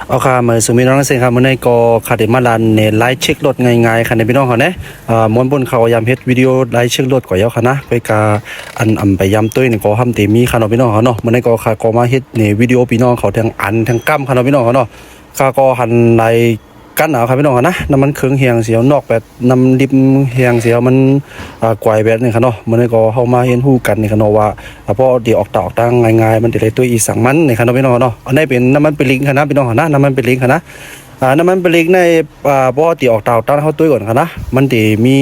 เอาค่ะเมื่อสุมิน้องเซนครับเมื่อในก็ขาดมาลันเนี่ยไลฟ์เช็ครถง่ายๆค่ะในพี่น้องเขาเนี่ยม้วนบนเขายามเฮ็ดวิดีโอไลฟ์เช็ครถก่อนเยาค่ะนะไปกาอันไปยามตุ้ยนี่ก็ทำเต็มมีค่ะเนาะพี่น้องเขาเนาะเมื่อในก็ค่ะก็มาเฮ็ดในวิดีโอพี่น้องเขาทั้งอันทั้งกั้มค่ะเนาะพี่น้องเขาเนาะค่ะก็หันไลกันหนาวครับพี่น้องนะน้ำมันเครื่องเฮียงเสียวนอกแบบน้ำดิบเฮียงเสียวมันกวายแบบนี้ครับเนาะมันก็เข้ามาเห็นหู้กันนี่ครับเนาะว่าพอเดี๋ยวออกตาออกตังง่ายๆมันจะได้ตัวอีสังมันนี่ครับเนาะพี่น้องเนาะอันนี้เป็นน้ำมันเป็นลิงครับนะพี่น้องนะน้ำมันเป็นลิงครับนะน้ำมันเป็นลิงในพอเดี๋ยวออกตาออกตังเขาตัวก่อนครับนะมันจะมี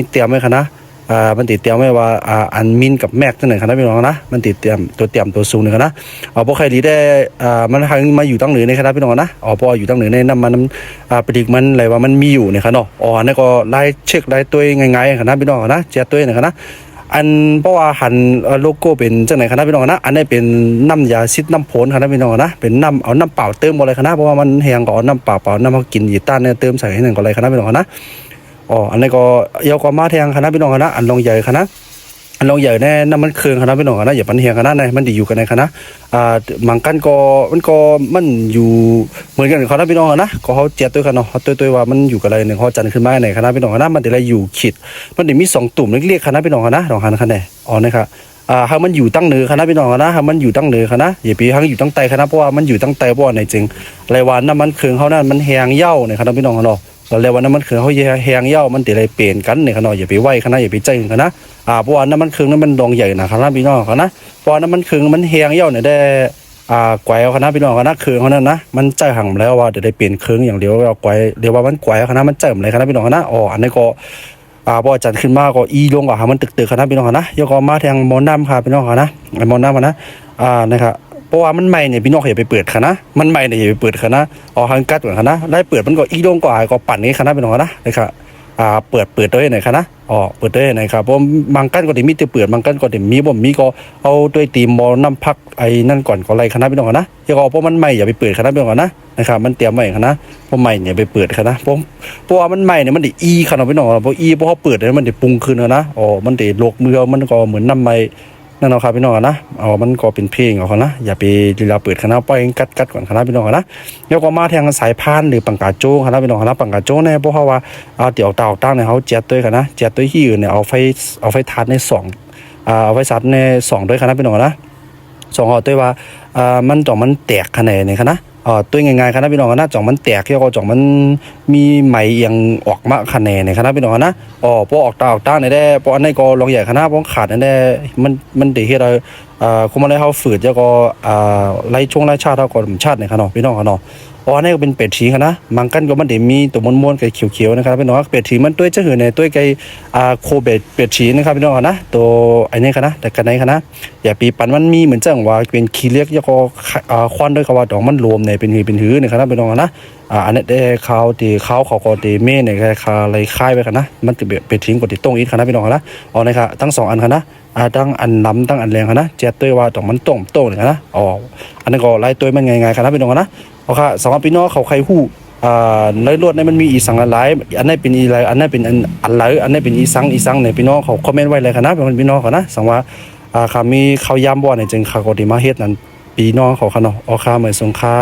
เตรียมไว้ครับนะมันติดเตรียมไว้ว่าอันมินกับแม็กจังไหนครับพี่น้องนะมันติดเตรียมตัวสูงนึงครับนะพอใครดีได้มันทางมาอยู่ตั้งเหนือในครับพี่น้องนะพออยู่ตั้งเหนือในน้ำมันปลีกมันอะไรว่ามันมีอยู่เนี่ยครับเนาะนั่นก็ไล่เช็คไล่ตัวง่ายๆครับนะพี่น้องนะเจ้าตัวนะครับนะอันเพราะว่าหันโลโก้เป็นจังไหนครับพี่น้องนะอันนี้เป็นน้ำยาซิดน้ำผลครับพี่น้องนะเป็นน้ำเอาน้ำเปล่าเติมอะไรครับนะเพราะว่ามันแห้งก็น้ำเปล่าน้ำเขากินยีต้านเนี่ยเติมใส่ให้หนึ่งก็อะไรครับพี่น้องนะอันนี้ก็ยาวกว่ามาแทงคณะพี่น้องคณะอันลงใหญ่คณะอันลงใหญ่แน่น้ำมันเครื่องคณะพี่น้องคณะอย่าปันเฮียงคณะในมันดีอยู่กันในคณะมังกันก็มันอยู่เหมือนกันคณะพี่น้องนะก็เขาเจียตัวกันเนาะเขาตัวว่ามันอยู่กับอะไรเนี่ยเขาจันขึ้นมาในคณะพี่น้องคณะมันเดี๋ยวอะไรอยู่ขีดมันเดี๋ยวมี2 ตุ่มเรียกคณะพี่น้องคณะลองหันคณะนะครับหากมันอยู่ตั้งเหนือคณะพี่น้องคณะหากมันอยู่ตั้งเหนือคณะอย่าไปหากอยู่ตั้งใต้คณะเพราะว่ามันอยู่ตั้งใต้เพราะว่าในจริงอะไรว่าน้ำมันเครื่องเขานั่นมันแหงเย่าในคณะพี่น้องเนาะเราเรียกว่าน้ำมันเครื่องเขาแหงเย่ามันติอะไรเปลี่ยนกันเนี่ยขนาดอย่าไปไหวขนาดอย่าไปใจกันนะเพราะว่าน้ำมันเครื่องนั้นมันดองใหญ่นะขนาดพี่น้องนะเพราะน้ำมันเครื่องมันแหงเย่าเนี่ยได้แกวขนาดพี่น้องนะเครื่องเขานั้นนะมันใจห่างแล้วว่าจะได้เปลี่ยนเครื่องอย่างเดียวเราแกวเรียกว่ามันแกวขนาดมันใจเหมือนไรขนาดพี่น้องนะอันนี้ก็พอจัดขึ้นมาก็อีลงกว่ามันตึกขนาดพี่น้องนะยกมาแทงมอน้ำค่ะพี่น้องนะมอน้ำนะนะครับเพราะว่ามันใหม่เนี่ยพี่น้องอย่าไปเปิดค่ะนะมันใหม่เนี่ยอย่าไปเปิดค่ะนะหันกัดก่อนค่ะนะได้เปิดมันก็อีโดงกว่าก็ปั่นนี้ค่ะนะพี่น้องนะนะครับเปิดด้วยไหนค่ะนะเปิดด้วยไหนครับเพราะบางกั้นก็ได้มีแต่เปิดบางกั้นก็ได้มีบ่มีก็เอาด้วยตีมอน้ำพักไอ้นั่นก่อนก็อะไรค่ะนะพี่น้องนะอย่าก็เพราะมันใหม่อย่าไปเปิดค่ะนะพี่น้องนะนะครับมันเตรียมใหม่ค่ะนะเพราะใหม่เนี่ยไปเปิดค่ะนะเพราะว่ามันใหม่เนี่ยมันได้อีค่ะนะพี่น้องเพราะเพราะเขาเปิดเนี่ยมันได้ปรุงขึ้นนะมันได้โลกมือมันก็เหมือนน้ำใหม่นั่นเอาครับพี่น้องนะมันก็เป็นเพลงเอาครับนะอย่าไปลีลาเปิดคณะปล่อยกัดก่อนคณะพี่น้องนะแล้วก็มาแทงสายพานหรือปังกาโจ้คณะพี่น้องนะปังกาโจ้เนี่ยเพราะว่าเดี๋ยวเต่าตั้งเนี่ยเขาเจ็ดด้วยกันนะเจ็ดด้วยที่อื่นเนี่ยเอาไฟทัดในเอาไฟซัดใน2ด้วยคณะพี่น้องนะ2เอาด้วยว่ามันจ่องมันแตกขนาดไหนคณะตัวง่ายๆคณะพี่น้องนะจ่องมันแตกแล้วก็จ่องมันมีไหมยังออกมาคะแนนในคณะพี่น้องนะพอออกตาในได้พออันนี้ก็ลองใหญ่คณะพอขาดอันได้มันได้เฮ็ดคุมอะไรเฮาฝืดแล้วก็ไล่ช่วงไล่ชาติเฮาก็ชาติในคณะพี่น้องเนาะอันนี้ก็เป็นเป็ดชีคณะมังกันก็มันได้มีตัวม้วนๆกับเขียวๆนะครับพี่น้องเป็ดชีมันตัวจะหือในตัวไก่โคเป็ดชีนะครับพี่น้องนะตัวไอ้นี่คณะแต่กันไหนคณะอย่าปีปันมันมีเหมือนจังว่าเป็นขี้เล็กแล้วก็ควันด้วยก็ว่าดอกมันรวมในเป็นหือนะครับพี่น้องนะอันนี้ได้ข้าวที่เขาก็ตีเม่ในคาอะไรค่ายไปกันนะมันจะเป็ดทิ้งกว่าที่ต้งอีกคณะพี่น้องนะนะครับทั้ง2อันคณะตั้งอันล้ำตั้งอันแรงนะเจ็ดตัวว่าดอกมันโต้เลยนะอันนี้ก็ไล่ตัวมันง่ายๆคณะพี่น้องนะค่ะสำหรับพี่น้องเขาใครฮู้ในรถในมันมีอีสังหลายอันนี้เป็นอีไรอันนี้เป็นอันไหลอันนี้เป็นอีสังในพี่น้องเขาคอมเมนต์ไว้เลยค่ะนะเป็นพี่น้องเขานะสังว่าค่ะมีเขาย้ำบ่ในจึงเขาก็ดีมาเฮ็ดนั้นพี่น้องเขาค่ะเนาะค่ะเหมือนสงค่า